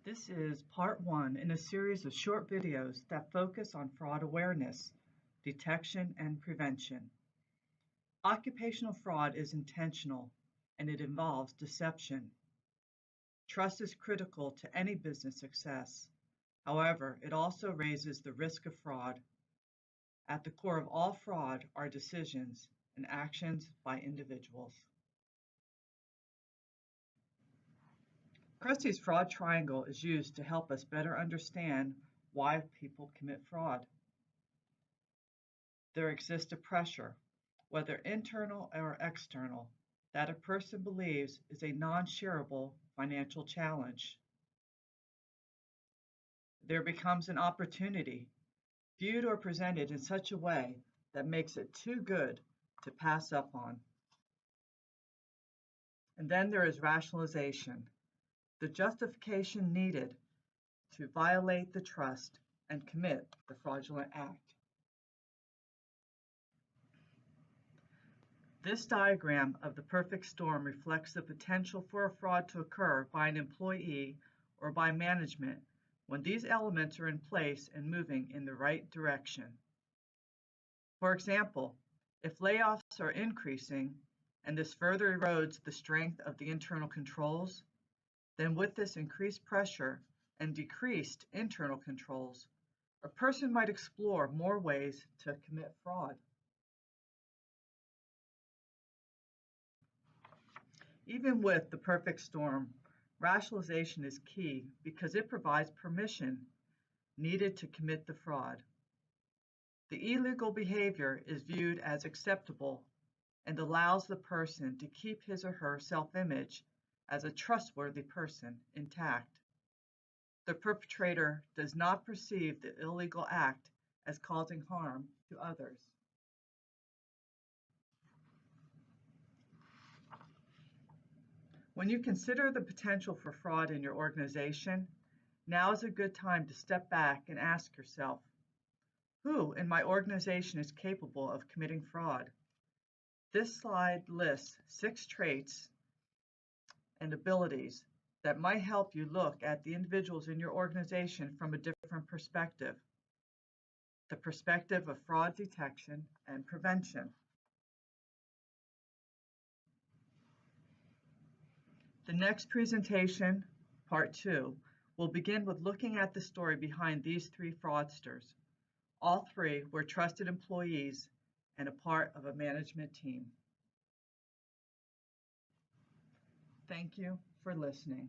This is part one in a series of short videos that focus on fraud awareness, detection, and prevention. Occupational fraud is intentional and it involves deception. Trust is critical to any business success. However, it also raises the risk of fraud. At the core of all fraud are decisions and actions by individuals. Krusty's fraud triangle is used to help us better understand why people commit fraud. There exists a pressure, whether internal or external, that a person believes is a non-shareable financial challenge. There becomes an opportunity, viewed or presented in such a way that makes it too good to pass up on. And then there is rationalization, the justification needed to violate the trust and commit the fraudulent act. This diagram of the perfect storm reflects the potential for a fraud to occur by an employee or by management when these elements are in place and moving in the right direction. For example, if layoffs are increasing and this further erodes the strength of the internal controls, then with this increased pressure and decreased internal controls, a person might explore more ways to commit fraud. Even with the perfect storm, rationalization is key because it provides permission needed to commit the fraud. The illegal behavior is viewed as acceptable and allows the person to keep his or her self-image as a trustworthy person intact. The perpetrator does not perceive the illegal act as causing harm to others. When you consider the potential for fraud in your organization, now is a good time to step back and ask yourself, who in my organization is capable of committing fraud? This slide lists 6 traits and abilities that might help you look at the individuals in your organization from a different perspective, the perspective of fraud detection and prevention. The next presentation, part 2, will begin with looking at the story behind these 3 fraudsters. All 3 were trusted employees and a part of a management team. Thank you for listening.